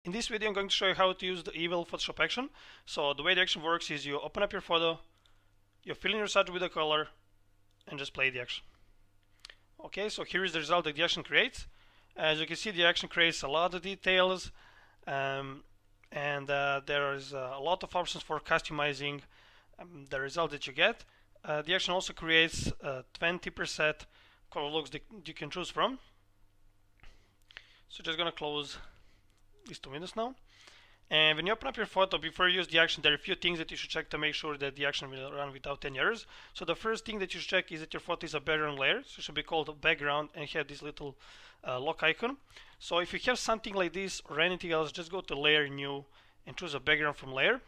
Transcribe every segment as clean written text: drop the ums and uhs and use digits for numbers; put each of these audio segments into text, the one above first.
In this video, I'm going to show you how to use the evil Photoshop action. So the way the action works is you open up your photo, you fill in your subject with a color, and just play the action. Okay, so here is the result that the action creates. As you can see, the action creates a lot of details, and there is a lot of options for customizing the result that you get. The action also creates 20% color looks that you can choose from. So just gonna close these two windows now. And when you open up your photo, before you use the action, there are a few things that you should check to make sure that the action will run without any errors. So the first thing that you should check is that your photo is a background layer. So it should be called a background and have this little lock icon. So if you have something like this or anything else, just go to layer, new, and choose a background from layer.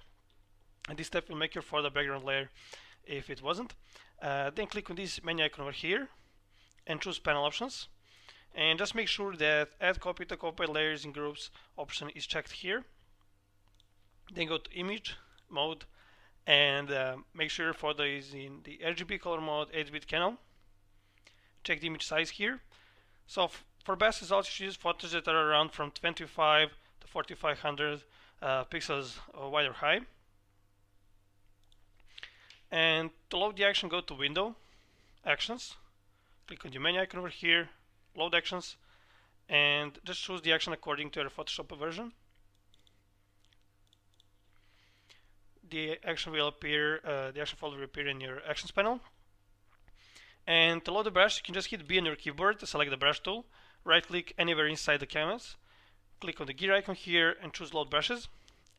And this step will make your photo background layer if it wasn't. Then click on this menu icon over here and choose panel options. And just make sure that add copy to copy layers in groups option is checked here. Then go to image mode and make sure your photo is in the RGB color mode, 8-bit canon. Check the image size here. So for best results, you should use photos that are around from 25 to 4500 pixels wide or high. And to load the action, go to Window, Actions, click on the menu icon over here, Load Actions, and just choose the action according to your Photoshop version. The action will appear, the action folder will appear in your Actions panel. And to load the brush, you can just hit B on your keyboard to select the brush tool. Right click anywhere inside the canvas. Click on the gear icon here and choose Load Brushes.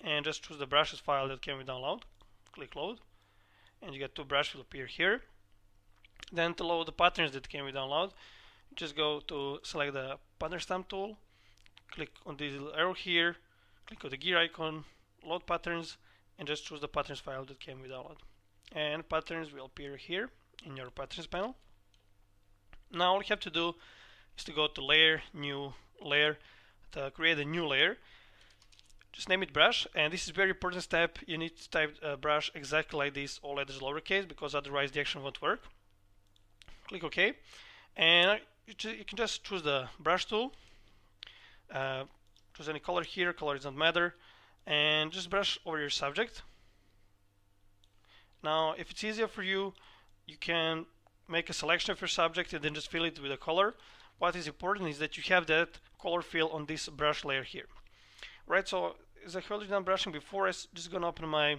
And just choose the brushes file that can be downloaded. Click Load. And you get two brushes will appear here. Then to load the patterns that can be downloaded, just go to select the pattern stamp tool. Click on this little arrow here. Click on the gear icon, load patterns, and just choose the patterns file that can be downloaded. And patterns will appear here in your patterns panel. Now all you have to do is to go to layer, new layer, to create a new layer. Just name it brush, and this is a very important step. You need to type brush exactly like this, all letters lowercase, because otherwise the action won't work. Click OK, and you can just choose the brush tool. Choose any color here, color doesn't matter, and just brush over your subject. Now if it's easier for you, you can make a selection of your subject and then just fill it with a color. What is important is that you have that color fill on this brush layer here. Right, so as I've already done brushing before, I'm just gonna open my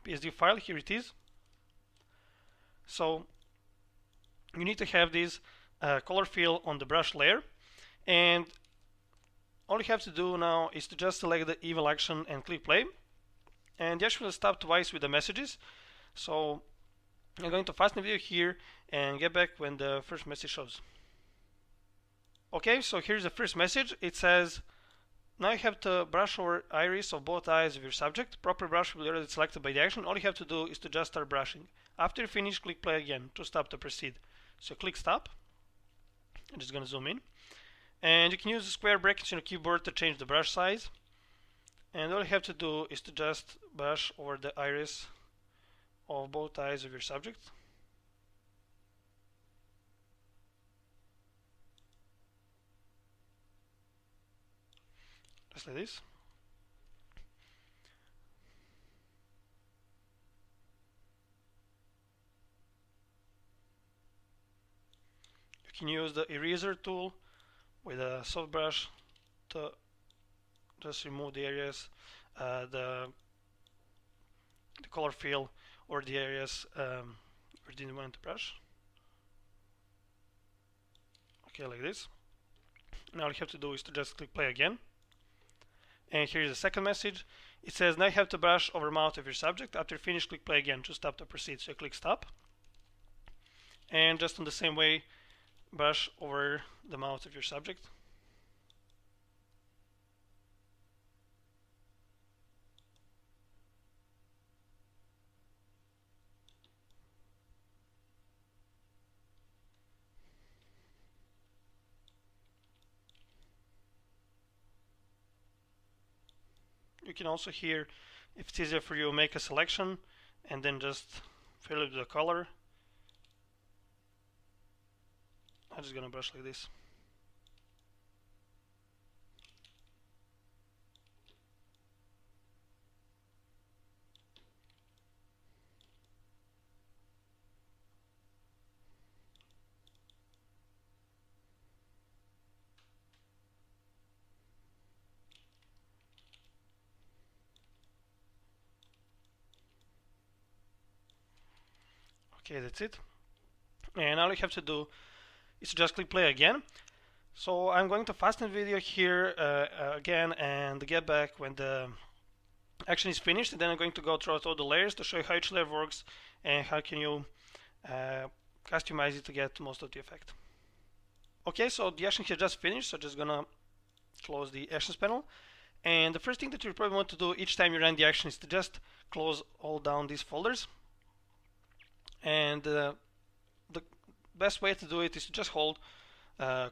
PSD file. Here it is. So you need to have this color fill on the brush layer, and all you have to do now is to just select the evil action and click play, and the action will stop twice with the messages. So I'm going to fasten the video here and get back when the first message shows. Okay, so here's the first message. It says, now you have to brush over iris of both eyes of your subject. Proper brush will be already selected by the action. All you have to do is to just start brushing. After you finish, click play again to stop to proceed. So click stop. I'm just going to zoom in. And you can use the square brackets on your keyboard to change the brush size. And all you have to do is to just brush over the iris of both eyes of your subject. Just like this. You can use the eraser tool with a soft brush to just remove the areas, the color fill, or the areas we didn't want to brush. Okay, like this. Now all you have to do is to just click play again. And here's the second message. It says, now you have to brush over mouth of your subject. After you finish, click play again to stop to proceed. So click stop. And just in the same way, brush over the mouth of your subject. You can also here, if it's easier for you, make a selection and then just fill it with the color. I'm just gonna brush like this. Okay, that's it. And all you have to do is just click play again. So I'm going to fasten the video here again and get back when the action is finished, and then I'm going to go through all the layers to show you how each layer works and how can you customize it to get most of the effect. Okay, so the action here just finished, so just gonna close the actions panel. And the first thing that you probably want to do each time you run the action is to just close all down these folders. And the best way to do it is to just hold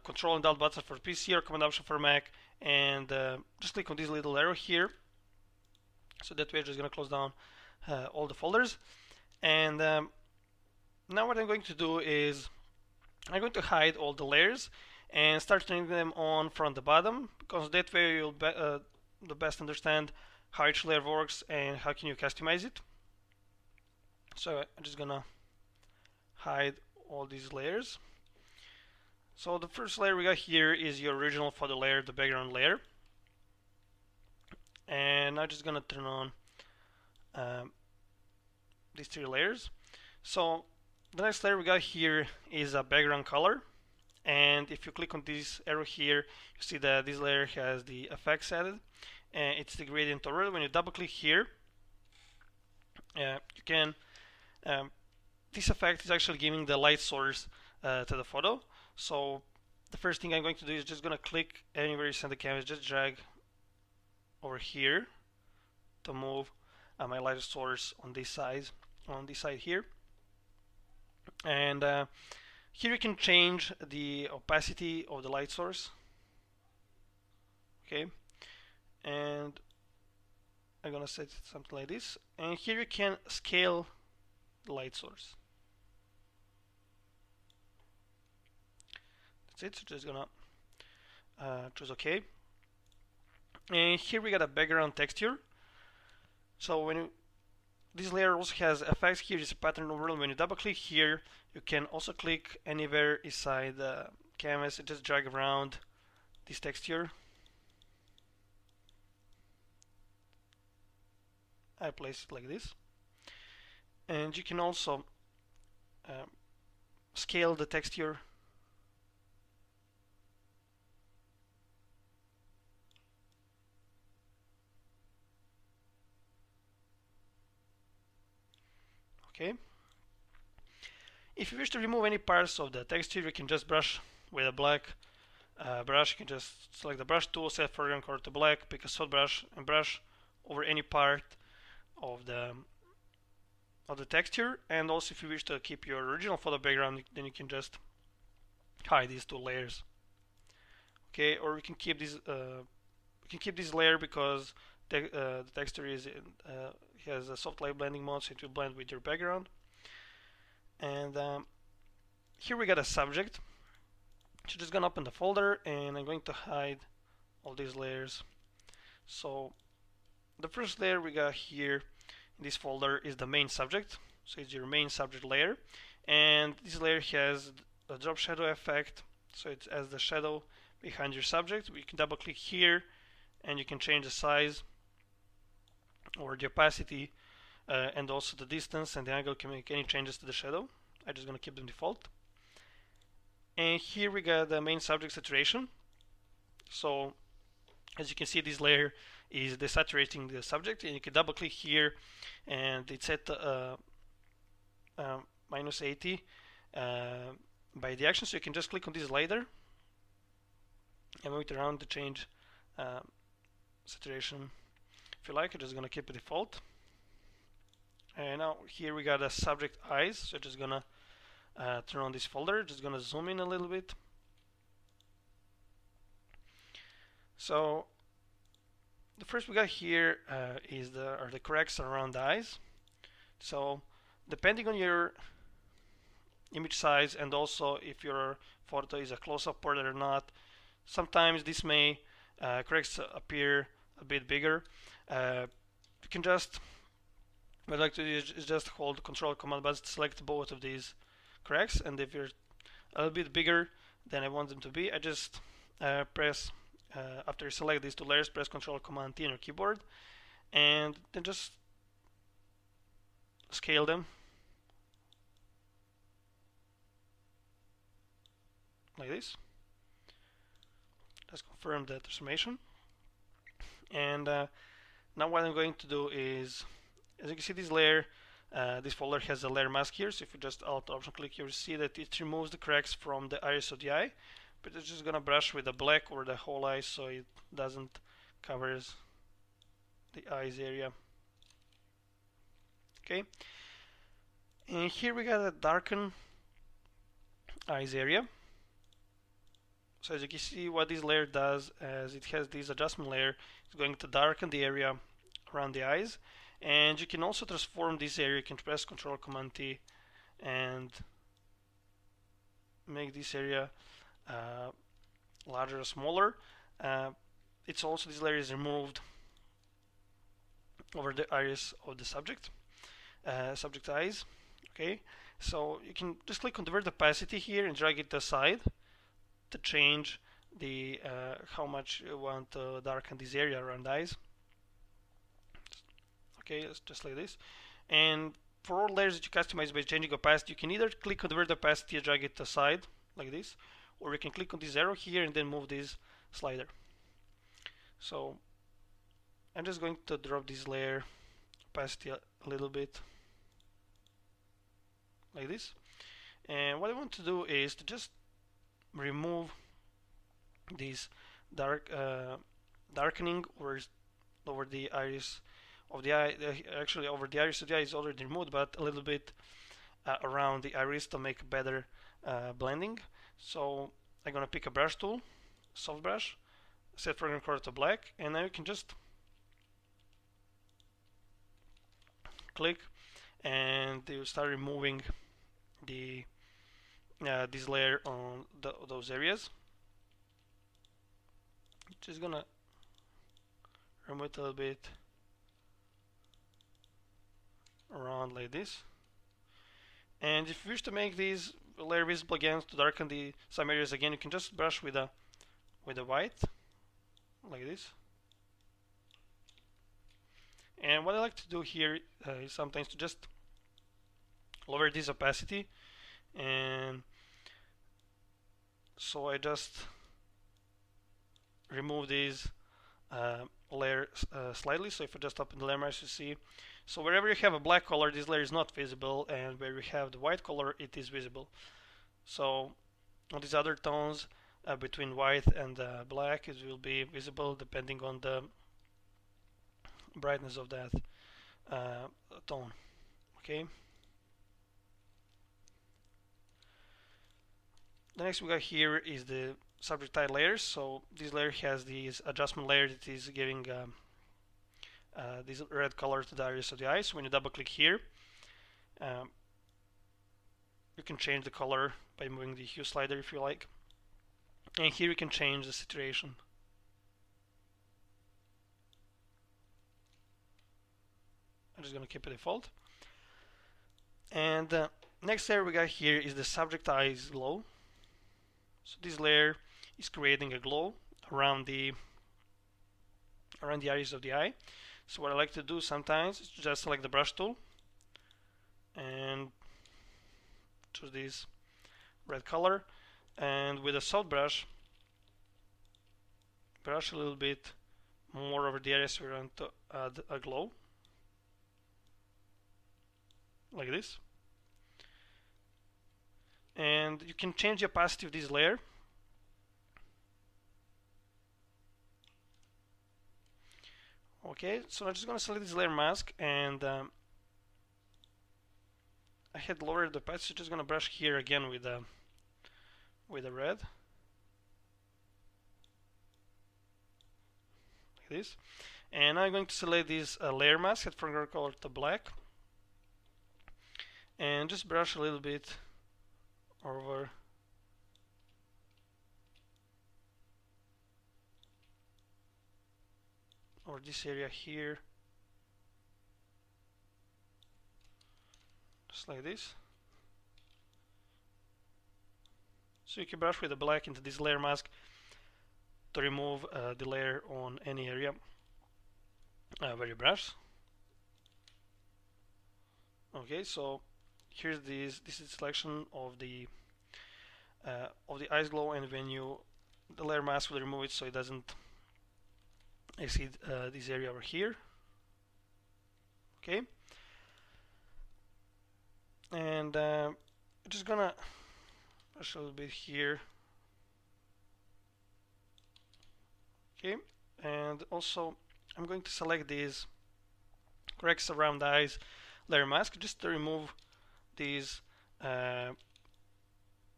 Control and Alt button for PC or Command Option for Mac, and just click on this little arrow here. So that way, just gonna close down all the folders. And now what I'm going to do is I'm going to hide all the layers and start turning them on from the bottom, because that way you'll the best understand how each layer works and how can you customize it. So I'm just gonna hide all these layers. So the first layer we got here is your original photo layer, the background layer. And I'm just gonna turn on these three layers. So the next layer we got here is a background color. And if you click on this arrow here, you see that this layer has the effects added, and it's the gradient overlay. When you double click here, you can this effect is actually giving the light source to the photo. So the first thing I'm going to do is just gonna click anywhere you send the canvas, just drag over here to move my light source on this side here. And here you can change the opacity of the light source. Okay, and I'm gonna set something like this, and here you can scale the light source. That's it. So just gonna choose OK. And here we got a background texture. So when this layer also has effects, here is a pattern overlay. When you double click here, you can also click anywhere inside the canvas and just drag around this texture. I place it like this. And you can also scale the texture. Okay. If you wish to remove any parts of the texture, you can just brush with a black brush. You can just select the brush tool, set foreground color to black, pick a soft brush, and brush over any part of the texture. And also, if you wish to keep your original photo background, then you can just hide these two layers. Okay, or we can keep this layer because the texture is has a soft light blending mode, so it will blend with your background. And here we got a subject. So just gonna open the folder, and I'm going to hide all these layers. So the first layer we got here in this folder is the main subject. So it's your main subject layer, and this layer has a drop shadow effect. So it's as the shadow behind your subject. We can double click here, and you can change the size or the opacity and also the distance and the angle. Can make any changes to the shadow. I'm just gonna keep them default. And here we got the main subject saturation. So as you can see, this layer is desaturating the subject, and you can double click here, and it's set minus 80 by the action. So you can just click on this slider and move it around to change saturation if you like. I'm just gonna keep it default. And now here we got a subject eyes. So just gonna turn on this folder. Just gonna zoom in a little bit. So the first we got here are the corrects around the eyes. So depending on your image size and also if your photo is a close-up portrait or not, sometimes this may corrects appear a bit bigger. You can just, what I like to do is just hold Control Command button, select both of these corrects, and if you're a little bit bigger than I want them to be, I just press after you select these two layers, press Control Command T on your keyboard, and then just scale them like this. Let's confirm the transformation. And now what I'm going to do is, as you can see, this layer, this folder has a layer mask here. So if you just Alt Option click, you'll see that it removes the cracks from the iris of the eye. But it's just gonna brush with the black over the whole eye so it doesn't cover the eyes area. Okay. And here we got a darken eyes area. So as you can see, what this layer does, as it has this adjustment layer, it's going to darken the area around the eyes. And you can also transform this area. You can press Ctrl Command T and make this area larger or smaller. It's also, this layer is removed over the iris of the subject eyes. Okay, so you can just click on the word opacity here and drag it aside to change the how much you want to darken this area around the eyes. Okay, it's just like this. And for all layers that you customize by changing opacity, you can either click on the word opacity and drag it aside like this, or you can click on this arrow here and then move this slider. So I'm just going to drop this layer opacity a little bit like this. And what I want to do is to just remove this darkening over the iris of the eye. Actually, over the iris of the eye is already removed, but a little bit around the iris to make better blending. So I'm gonna pick a brush tool, soft brush, set foreground color to black, and now you can just click and you start removing the this layer on those areas. Just gonna remove it a little bit around like this. And if you wish to make these layer visible again, to darken some areas again, you can just brush with a white like this. And what I like to do here is sometimes to just lower this opacity, and so I just remove these layer slightly. So if I just open the layer mask, you see, so wherever you have a black color, this layer is not visible, and where you have the white color, it is visible. So on these other tones between white and black, it will be visible depending on the brightness of that tone. Okay. The next we got here is the subject eye layers. So this layer has this adjustment layer that is giving this red color to the iris of the eye. So when you double click here, you can change the color by moving the hue slider if you like. And here you can change the saturation. I'm just going to keep it default. And next layer we got here is the subject eyes glow. So this layer is creating a glow around the iris of the eye. So what I like to do sometimes is just select the brush tool and choose this red color, and with a soft brush, brush a little bit more over the area so we want to add a glow like this. And you can change the opacity of this layer. Okay, so I'm just going to select this layer mask, and I had lowered the opacity, so just going to brush here again with the red like this. And now I'm going to select this layer mask, set foreground color to black, and just brush a little bit over this area here, just like this. So you can brush with the black into this layer mask to remove the layer on any area where you brush. Okay, so here's this is a selection of the of the ice glow, and when you the layer mask will remove it so it doesn't exceed this area over here. Okay, and I'm just gonna brush a little bit here. Okay, and also I'm going to select these cracks around the eyes layer mask just to remove these.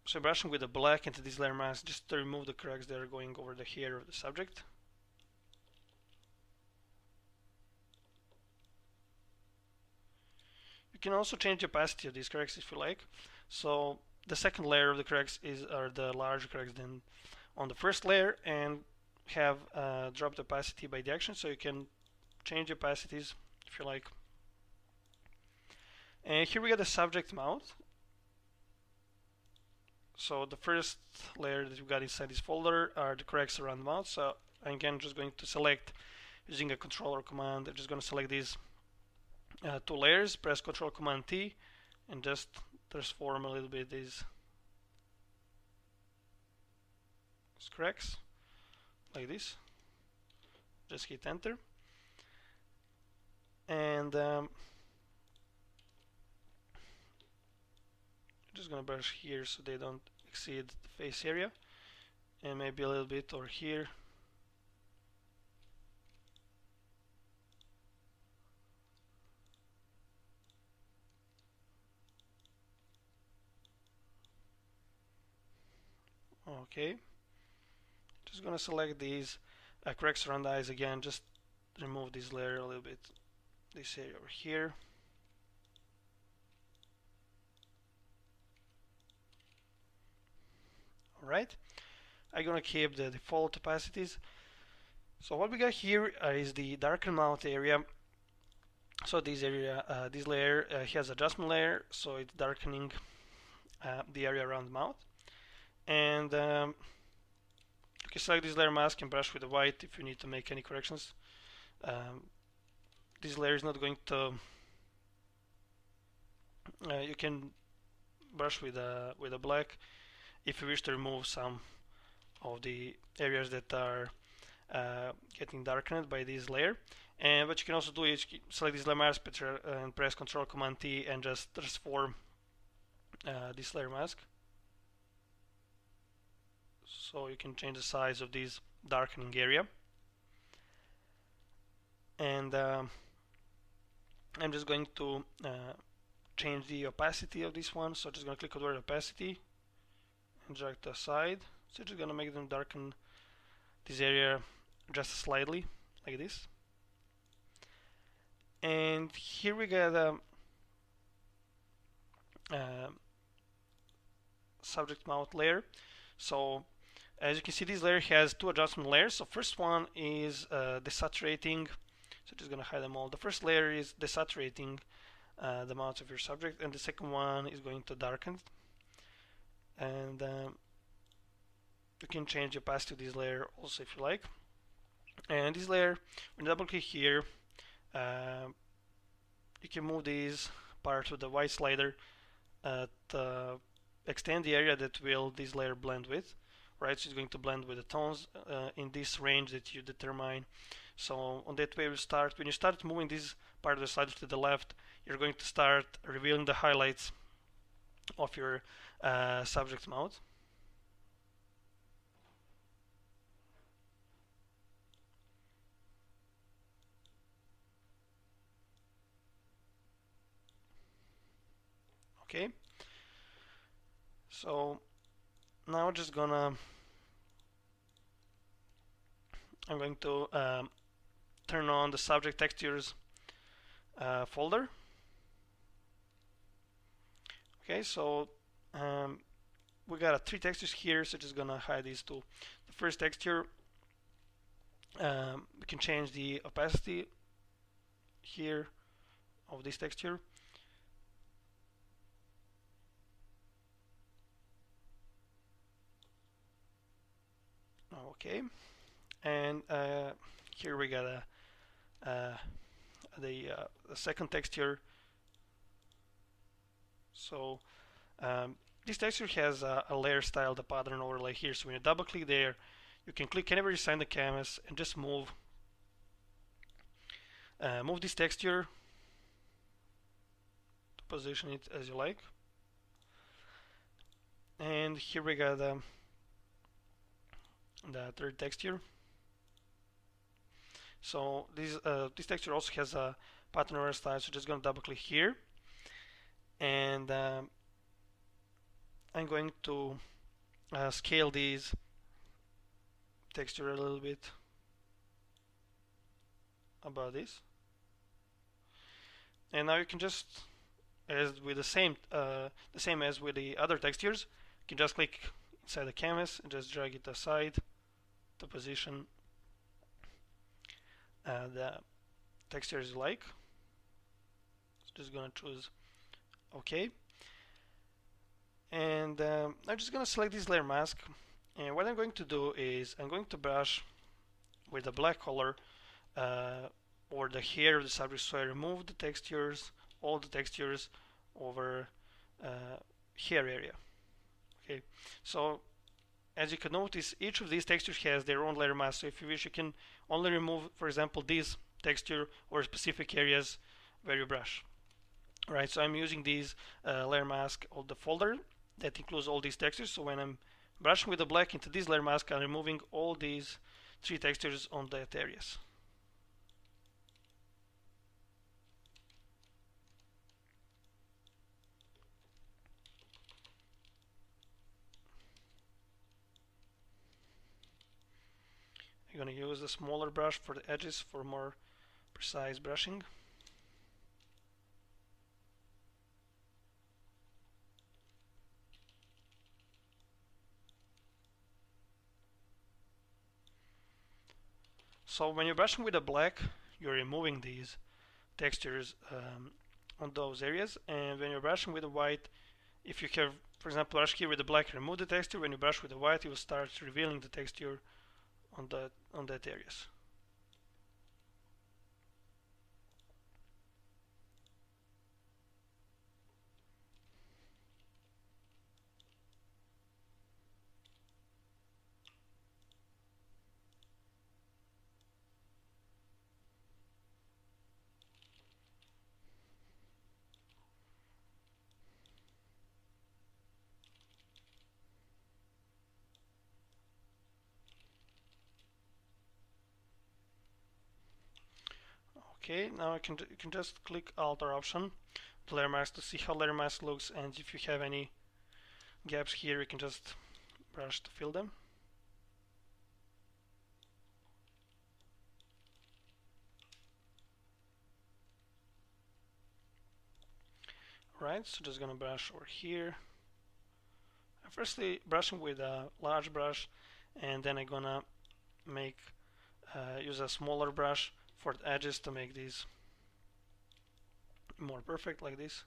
So brushing with the black into this layer mask just to remove the cracks that are going over the hair of the subject. You can also change the opacity of these cracks if you like. So the second layer of the cracks are the larger cracks than on the first layer, and have dropped opacity by the action, so you can change the opacities if you like. And here we got the subject mouth. So the first layer that we got inside this folder are the cracks around the mouth. So I'm again just going to select using a controller command. I'm just going to select these two layers, press Control Command T, and just transform a little bit these cracks like this. Just hit enter, and just gonna brush here so they don't exceed the face area, and maybe a little bit over here. Okay, just gonna select these cracks around the eyes again, just remove this layer a little bit, this area over here. Alright, I'm gonna keep the default opacities. So what we got here is the darken mouth area. So this area, this layer has adjustment layer, so it's darkening the area around the mouth. And you can select this layer mask and brush with the white if you need to make any corrections. This layer is not going to. You can brush with a black if you wish to remove some of the areas that are getting darkened by this layer. And what you can also do is select this layer mask and press Control Command T and just transform this layer mask. So you can change the size of this darkening area. And I'm just going to change the opacity of this one. So just going to click on the word opacity and drag to the side. So just going to make them darken this area just slightly, like this. And here we got a subject mouth layer. So as you can see, this layer has two adjustment layers. So first one is desaturating. So just gonna hide them all. The first layer is desaturating the mouth of your subject, and the second one is going to darken. And you can change the opacity of this layer also if you like. And this layer, when you double click here, you can move these parts with the white slider to extend the area that will this layer blend with. Right, so it's going to blend with the tones in this range that you determine. So on that way, when you start moving this part of the slider to the left, you're going to start revealing the highlights of your subject mouth. Okay, so now I'm going to turn on the subject textures folder. Okay, so we got three textures here, so just gonna hide these two. The first texture, we can change the opacity here of this texture. Okay, and here we got the second texture. So this texture has a layer style, the pattern overlay here. So when you double click there, you can click anywhere you sign the canvas and just move this texture to position it as you like. And here we got the third texture. So this texture also has a pattern overlay style. So just gonna double click here, and I'm going to scale these texture a little bit about this. And now you can just, as with the same as with the other textures, you can just click inside the canvas and just drag it aside to position the textures you like. So just gonna choose OK, and I'm just gonna select this layer mask. And what I'm going to do is I'm going to brush with a black color over the hair of the subject, so I remove the textures, all the textures over hair area. Okay, so as you can notice, each of these textures has their own layer mask. So if you wish, you can only remove, for example, this texture or specific areas where you brush. Right, so I'm using these layer mask of the folder that includes all these textures. So when I'm brushing with the black into this layer mask, I'm removing all these 3 textures on that areas. I'm going to use a smaller brush for the edges for more precise brushing. So when you're brushing with the black, you're removing these textures on those areas, and when you're brushing with the white, if you have, for example, brush here with the black, remove the texture. When you brush with the white, it will start revealing the texture on that areas. Okay, now you can just click Alt or Option the layer mask to see how layer mask looks, and if you have any gaps here, you can just brush to fill them. Right, so just gonna brush over here. I'm firstly brushing with a large brush, and then I'm gonna use a smaller brush for the edges to make these more perfect, like this.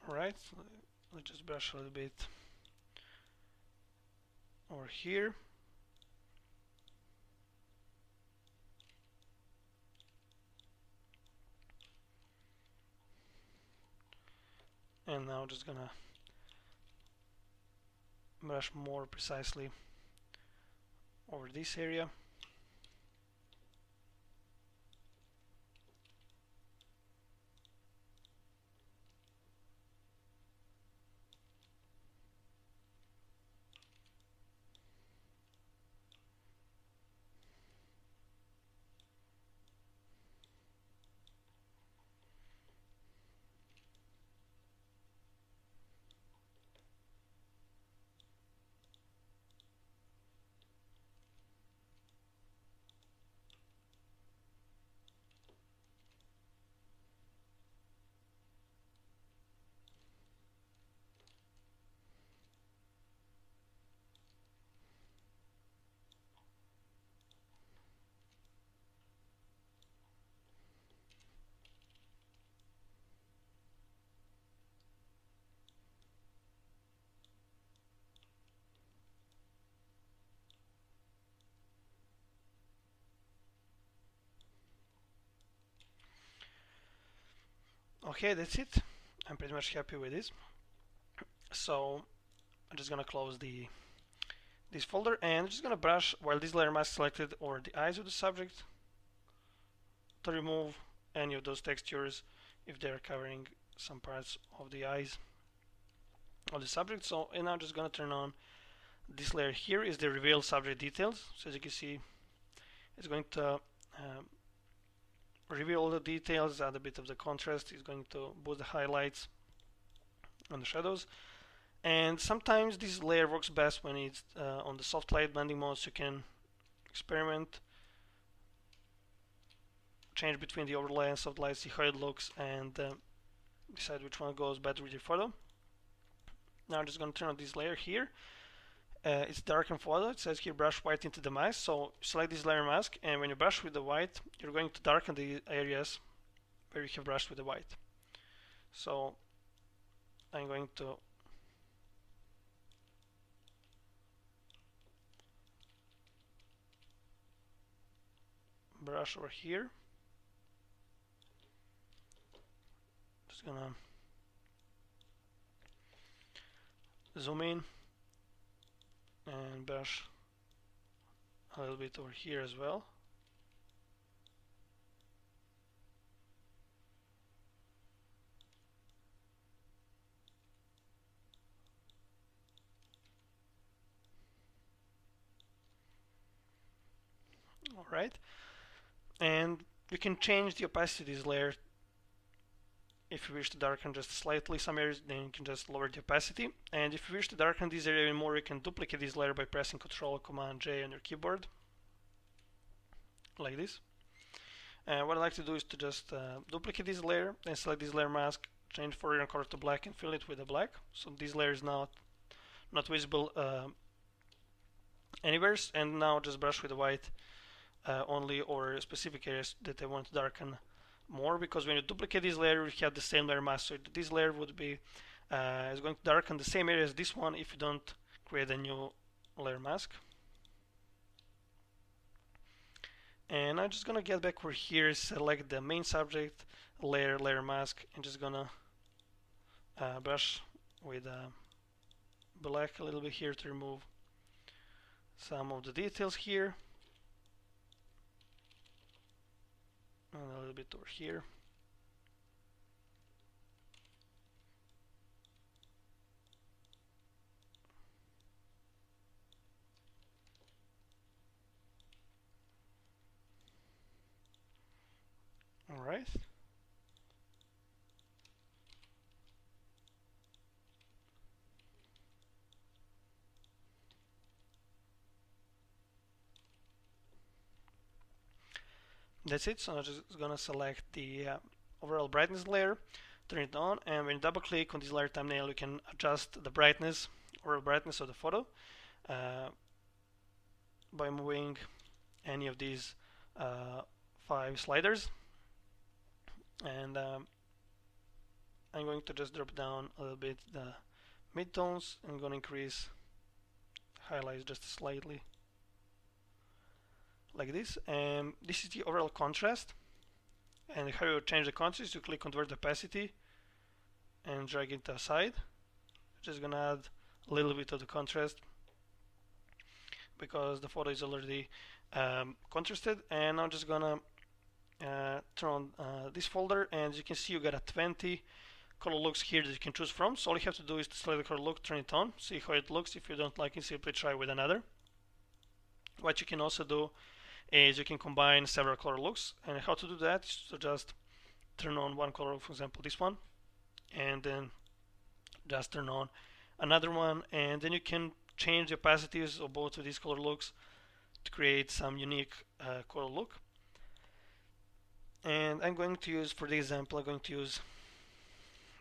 Alright, so let's just brush a little bit over here. And now just gonna brush more precisely over this area. Okay, that's it. I'm pretty much happy with this. So I'm just gonna close this folder, and I'm just gonna brush while this layer mask selected over the eyes of the subject to remove any of those textures if they're covering some parts of the eyes of the subject. So, and I'm just gonna turn on this layer here is the reveal subject details. So as you can see, it's going to reveal all the details, add a bit of the contrast. It's going to boost the highlights and the shadows. And sometimes this layer works best when it's on the soft light blending mode, so you can experiment, change between the overlay and soft light, see how it looks, and decide which one goes better with your photo. Now I'm just going to turn on this layer here. It's darken photo. It says here brush white into the mask. So select this layer mask, and when you brush with the white, you're going to darken the areas where you have brushed with the white. So I'm going to brush over here. Just gonna zoom in and brush a little bit over here as well. Alright, and you can change the opacity of this layer if you wish to darken just slightly some areas, then you can just lower the opacity. And if you wish to darken this area even more, you can duplicate this layer by pressing Ctrl Command J on your keyboard, like this. And what I like to do is to just duplicate this layer, then select this layer mask, change foreground color to black, and fill it with a black. So this layer is now not visible anywhere. And now just brush with the white only over specific areas that I want to darken more, because when you duplicate this layer, you have the same layer mask. So this layer would be is going to darken the same area as this one if you don't create a new layer mask. And I'm just gonna get back over here, select the main subject, layer mask, and just gonna brush with black a little bit here to remove some of the details here. And a little bit over here. All right. That's it. So I'm just gonna select the overall brightness layer, turn it on, and when you double click on this layer thumbnail, you can adjust the brightness or brightness of the photo by moving any of these 5 sliders. And I'm going to just drop down a little bit the midtones. I'm going to increase highlights just slightly, like this. And this is the overall contrast. And how you change the contrast, you click convert opacity and drag it aside. Just gonna add a little bit of the contrast because the photo is already contrasted. And I'm just gonna turn on this folder, and as you can see, you got a 20 color looks here that you can choose from. So all you have to do is to select the color look, turn it on, see how it looks. If you don't like it, simply try with another. What you can also do is you can combine several color looks, and how to do that is to just turn on one color, for example this one, and then just turn on another one, and then you can change the opacities of both of these color looks to create some unique color look. And I'm going to use, for the example, I'm going to use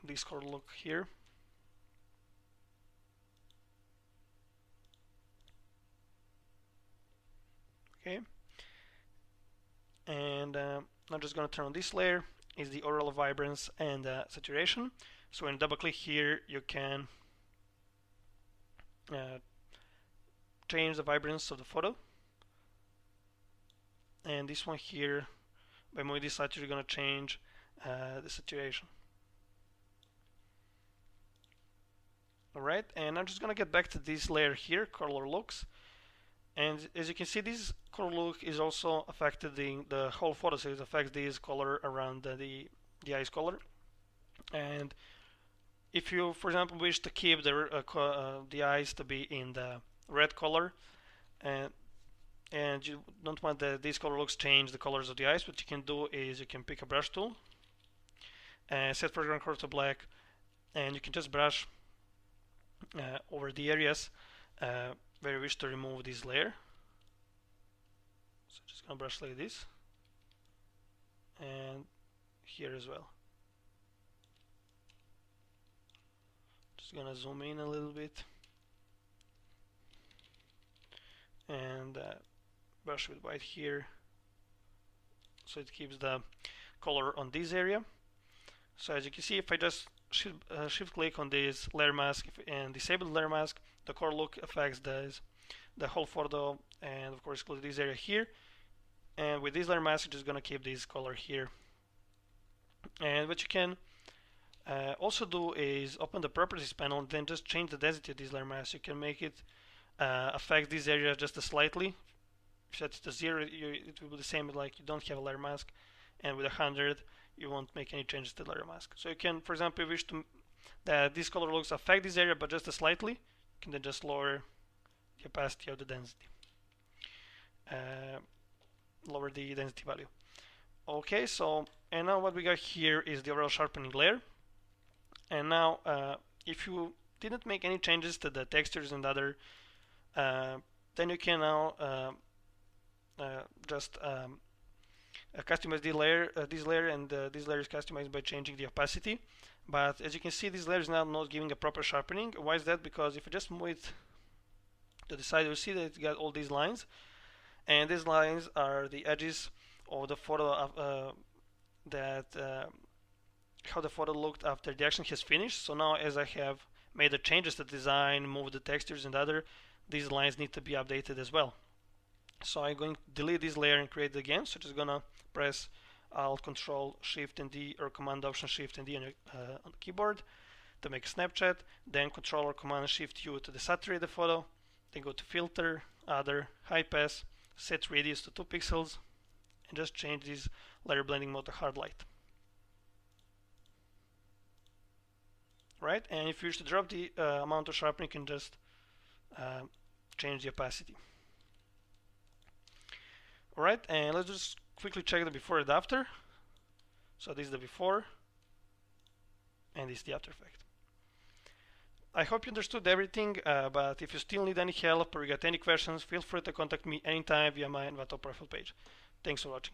this color look here. Okay. And I'm just going to turn on this layer, is the overall vibrance and saturation. So when you double click here, you can change the vibrance of the photo. And this one here, by moving this saturation, you're going to change the saturation. Alright, and I'm just gonna get back to this layer here, color looks. And as you can see, this color look is also affecting the whole photo, so it affects this color around the eyes color. And if you, for example, wish to keep the eyes to be in the red color, and you don't want these color looks change the colors of the eyes, what you can do is you can pick a brush tool and set foreground color to black, and you can just brush over the areas where you wish to remove this layer. So just gonna brush like this, and here as well. Just gonna zoom in a little bit and brush with white here, so it keeps the color on this area. So as you can see, if I just shift click on this layer mask and disable the layer mask, the color look affects the whole photo, and of course close this area here. And with this layer mask, you're just gonna keep this color here. And what you can also do is open the properties panel and then just change the density of this layer mask. You can make it affect this area just slightly. If you set it to 0, it will be the same like you don't have a layer mask, and with 100 you won't make any changes to the layer mask. So you can, for example, wish to that this color looks affect this area but just slightly, you can then just lower the opacity of the density, lower the density value. Okay, so and now what we got here is the overall sharpening layer. And now if you didn't make any changes to the textures and other, then you can now just customize this layer, and this layer is customized by changing the opacity. But as you can see, this layer is now not giving a proper sharpening. Why is that? Because if you just move it to the side, you'll see that it's got all these lines, and these lines are the edges of the photo how the photo looked after the action has finished. So now, as I have made the changes to design, move the textures and other, these lines need to be updated as well. So I'm going to delete this layer and create it again. So just gonna press Alt, Control, Shift and D, or Command Option Shift and D on the keyboard to make a snapshot. Then Control or Command Shift U to desaturate the photo. Then go to Filter, Other, High Pass, set radius to 2 pixels, and just change this layer blending mode to hard light. Right, and if you wish to drop the amount of sharpening, you can just change the opacity. Alright, and let's just quickly check the before and after. So this is the before, and this is the after effect. I hope you understood everything, but if you still need any help or you got any questions, feel free to contact me anytime via my Envato profile page. Thanks for watching.